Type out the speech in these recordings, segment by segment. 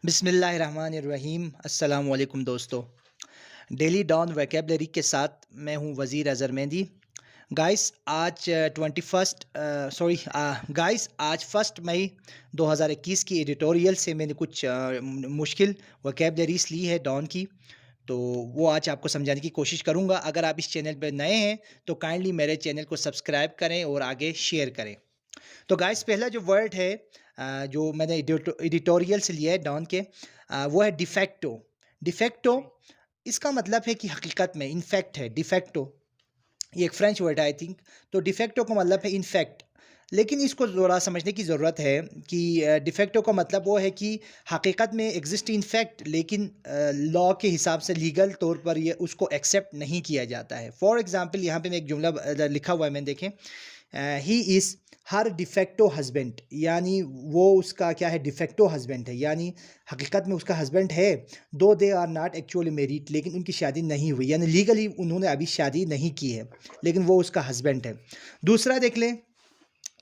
बिस्मिल्लाहिर्रहमानिर्रहीम अस्सलाम वालेकुम दोस्तों। डेली डॉन वोकैबलरी के साथ मैं हूं वज़ीर अज़हर मेहंदी। गाइस आज 21 गाइस आज 1 मई 2021 की एडिटोरियल से मैंने कुछ मुश्किल वोकैबलरीज ली है डॉन की। तो वो आज आपको समझाने की कोशिश करूंगा। अगर आप इस चैनल पर नए हैं तो काइंडली मेरे चैनल को सब्सक्राइब करें और आगे शेयर करें। तो गाइस पहला जो वर्ड है जो मैंने एडिटोरियल से लिया है डॉन के, वो है डिफेक्टो। डिफेक्टो इसका मतलब है कि हकीकत में, इनफैक्ट है डिफेक्टो। ये एक फ्रेंच वर्ड है आई थिंक। तो डिफेक्टो का मतलब है इनफैक्ट। लेकिन इसको ज़रा समझने की ज़रूरत है कि डिफेक्टो का मतलब वो है कि हकीकत में एग्जिस्ट इनफैक्ट, लेकिन लॉ के हिसाब से लीगल तौर पर ये उसको एक्सेप्ट नहीं किया जाता है। फॉर एग्जांपल यहाँ पे मैं एक जुमला लिखा हुआ है, मैंने देखें, he is her de facto husband, यानी वो उसका क्या है, डिफेक्टो हस्बैंड है, यानी हकीकत में उसका हस्बैंड है। Though they are not actually married, लेकिन उनकी शादी नहीं हुई, यानी लीगली उन्होंने अभी शादी नहीं की है, लेकिन वो उसका हस्बैंड है। दूसरा देख लें,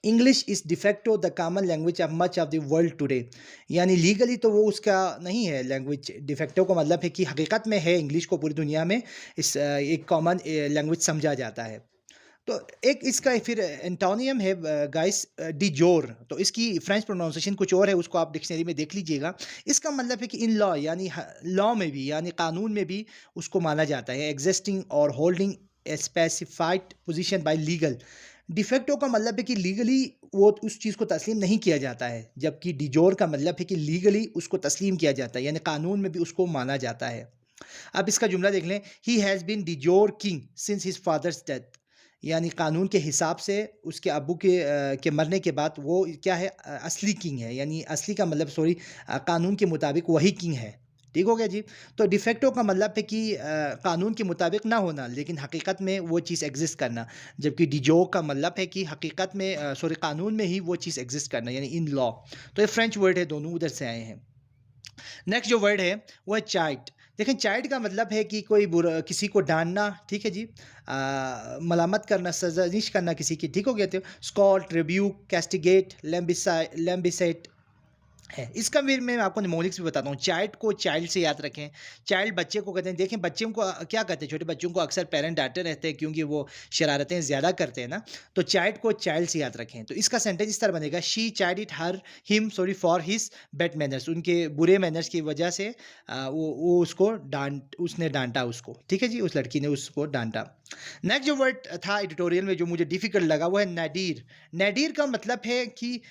English is de facto the common language of much of the world today, यानी लीगली तो वो उसका नहीं है लैंग्वेज। डिफेक्टो का मतलब है कि हकीकत में है, इंग्लिश को पूरी दुनिया में इस एक कॉमन लैंग्वेज समझा जाता है। तो एक इसका फिर एंटोनियम है गाइस, डिजोर। तो इसकी फ्रेंच प्रोनाउंसिएशन कुछ और है, उसको आप डिक्शनरी में देख लीजिएगा। इसका मतलब है कि इन लॉ, यानी लॉ में भी, यानी कानून में भी उसको माना जाता है, एग्जिस्टिंग और holding a specified position by legal. De facto का मतलब है कि लीगली वो उस चीज़ को तस्लीम नहीं किया जाता है, जबकि डिजोर का मतलब है कि लीगली उसको तस्लीम किया जाता है, यानी कानून में भी उसको माना जाता है। अब इसका जुमला देख लें, he has been de jure king since his father's death, यानी कानून के हिसाब से उसके अब्बू के मरने के बाद वो क्या है, असली किंग है, यानी असली का मतलब सॉरी, कानून के मुताबिक वही किंग है। ठीक हो गया जी। तो डिफेक्टो का मतलब है कि कानून के मुताबिक ना होना, लेकिन हकीकत में वो चीज़ एग्जिस्ट करना। जबकि डिजो का मतलब है कि हकीकत में सॉरी, कानून में ही वो चीज़ एग्जिस्ट करना, यानी इन लॉ। तो ये फ्रेंच वर्ड है, दोनों उधर से आए हैं। नेक्स्ट जो वर्ड है वो है चाइट। देखें, चाइट का मतलब है कि कोई बुरा, किसी को डांटना, ठीक है जी, मलामत करना, सजानिश करना किसी की, ठीक हो गया। तो स्कॉट, रिब्यूक, कैस्टिगेट, लेम्बिसेट है। इसका फिर मैं आपको निमोनिक्स भी बताता हूँ। चाइल्ड को चाइल्ड से याद रखें। चाइल्ड बच्चे को कहते हैं। देखें, बच्चों को क्या कहते हैं, छोटे बच्चों को अक्सर पेरेंट डांटते रहते हैं क्योंकि वो शरारतें ज़्यादा करते हैं ना। तो चाइल्ड को चाइल्ड से याद रखें। तो इसका सेंटेंस इस तरह बनेगा, she child it her him sorry for his bad manners. उनके बुरे मैनर्स की वजह से वो उसको उसने डांटा उसको, ठीक है जी, उस लड़की ने उसको डांटा। नेक्स्ट जो वर्ड था एडिटोरियल में जो मुझे डिफिकल्ट लगा वो है नाडीर। नाडीर का मतलब है कि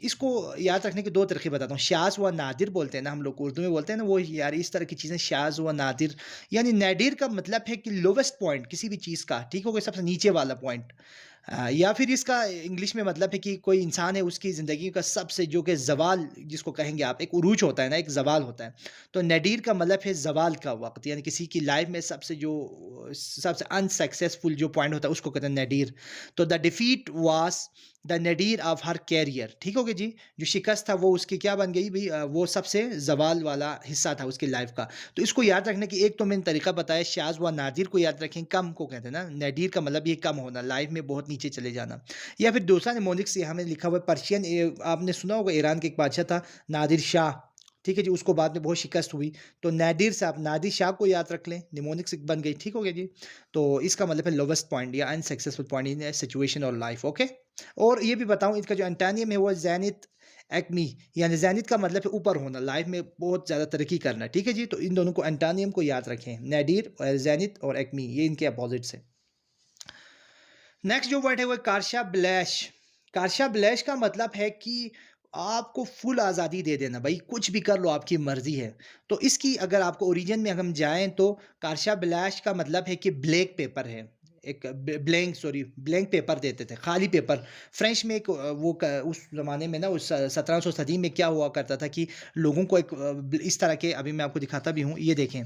इसको याद रखने के दो तरीके बताता हूँ। शाज व नादिर बोलते हैं ना, हम लोग उर्दू में बोलते हैं ना, वो यार इस तरह की चीज़ें शाज व नादिर। यानी नाडीर का मतलब है कि लोवेस्ट पॉइंट किसी भी चीज़ का, ठीक हो गया, सबसे नीचे वाला पॉइंट। या फिर इसका इंग्लिश में मतलब है कि कोई इंसान है, उसकी ज़िंदगी का सबसे जो कि जवाल जिसको कहेंगे आप, एक उरूज होता है ना, एक जवाल होता है। तो नाडीर का मतलब है जवाल का वक्त, यानी किसी की लाइफ में सबसे अनसक्सेसफुल जो पॉइंट होता है उसको कहते हैं नाडीर। तो the defeat was the nadir of her career, ठीक हो गया जी। जो शिकस्त था वो उसकी क्या बन गई भाई, वो सबसे जवाल वाला हिस्सा था उसकी लाइफ का। तो इसको याद रखने की एक तो मैंने तरीका बताया, शाज व नादिर को याद रखें, कम को कहते हैं ना, नडीर का मतलब ये कम होना, लाइफ में बहुत नीचे चले जाना। या फिर दूसरा निमोनिक्स यहाँ में लिखा हुआ है पर्शियन, आपने सुना होगा ईरान के एक बादशाह था नादिर शाह, ठीक है जी, उसको बाद में बहुत शिकस्त हुई। तो नादिर से आप नादिर शाह को याद रख लें, निमोनिक्स बन गई, ठीक हो गया जी। तो इसका मतलब है लोवेस्ट पॉइंट या अनसक्सेसफुल पॉइंट इन सिचुएशन और लाइफ, ओके। और ये भी बताऊं, इसका जो एंटानियम है वो जैनित एक्मी, यानी जैनित का मतलब है ऊपर होना, लाइफ में बहुत ज़्यादा तरक्की करना, ठीक है जी। तो इन दोनों को, एंटानियम को याद रखें, नाडिर और जैनित और एक्मी, ये इनके अपोजिट्स हैं। नेक्स्ट जो वर्ड है वो कार्शा ब्लैश। कार्शा ब्लैश का मतलब है कि आपको फुल आज़ादी दे देना, भाई कुछ भी कर लो, आपकी मर्जी है। तो इसकी अगर आपको ओरिजिन में हम जाएं तो कार्शा ब्लैश का मतलब है कि ब्लैक पेपर है, एक ब्लैंक पेपर देते थे, खाली पेपर। फ्रेंच में एक उस ज़माने में ना, उस 1700 सदी में क्या हुआ करता था कि लोगों को एक इस तरह के, अभी मैं आपको दिखाता भी हूँ, ये देखें।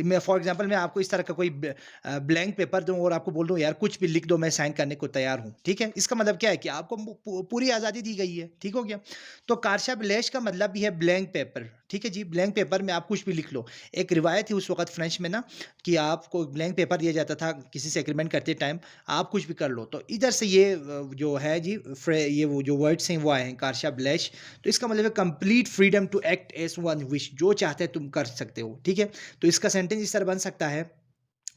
मैं फॉर एग्जांपल मैं आपको इस तरह का कोई ब्लैंक पेपर दूं और आपको बोल दूं यार कुछ भी लिख दो, मैं साइन करने को तैयार हूं, ठीक है। इसका मतलब क्या है कि आपको पूरी आज़ादी दी गई है, ठीक हो गया। तो कारशा ब्लैश का मतलब भी है ब्लैंक पेपर, ठीक है जी। ब्लैंक पेपर में आप कुछ भी लिख लो। एक रिवायत थी उस वक्त फ्रेंच में ना, कि आपको ब्लैंक पेपर दिया जाता था, किसी से एग्रीमेंट करते करते टाइम आप कुछ भी कर लो। तो इधर से ये जो है जी ये वो जो वर्ड्स हैं वो आए हैं, कार्शा ब्लैश। तो इसका मतलब है complete freedom to act as one wish, जो चाहते हैं तुम कर सकते हो, ठीक है। तो इसका सेंटेंस इस तरह बन सकता है,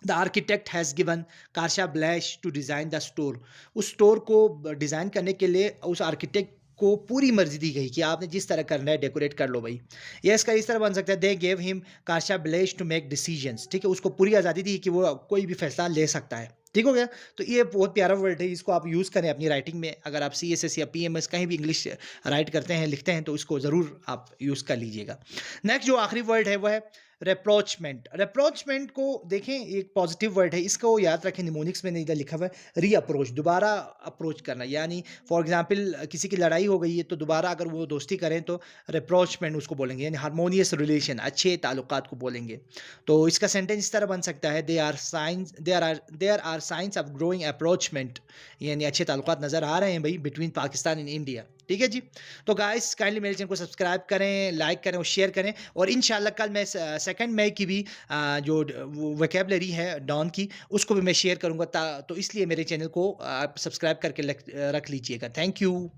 the architect has given carte blanche to design the store. उस स्टोर को डिज़ाइन करने के लिए उस आर्किटेक्ट को पूरी मर्जी दी गई कि आपने जिस तरह करना है डेकोरेट कर लो भाई। या इसका इस तरह बन सकता है, they gave him carte blanche to make decisions, ठीक है, उसको पूरी आज़ादी दी कि वो कोई भी फैसला ले सकता है। ठीक हो गया। तो ये बहुत प्यारा वर्ड है, इसको आप यूज़ करें अपनी राइटिंग में। अगर आप CSS या PMS कहीं भी इंग्लिश राइट करते हैं, लिखते हैं, तो इसको ज़रूर आप यूज़ कर लीजिएगा। नेक्स्ट जो आखिरी वर्ड है वो है रेप्रोचमेंट। रेप्रोचमेंट को देखें, एक पॉजिटिव वर्ड है, इसको याद रखें। निमोनिक्स में इधर लिखा हुआ है री अप्रोच, दोबारा अप्रोच करना। यानी फॉर एग्जांपल किसी की लड़ाई हो गई है तो दोबारा अगर वो दोस्ती करें तो रेप्रोचमेंट उसको बोलेंगे, यानी हार्मोनियस रिलेशन, अच्छे ताल्लुकात को बोलेंगे। तो इसका सेंटेंस इस तरह बन सकता है, there are signs of growing rapprochement, यानी अच्छे ताल्लुकात नज़र आ रहे हैं भाई बिटवीन पाकिस्तान एंड इंडिया। ठीक है जी। तो गाइस काइंडली मेरे चैनल को सब्सक्राइब करें, लाइक करें और शेयर करें। और इंशाल्लाह कल मैं 2 मई की भी जो वोकैबुलरी है डॉन की, उसको भी मैं शेयर करूंगा। तो इसलिए मेरे चैनल को आप सब्सक्राइब करके रख लीजिएगा। Thank you.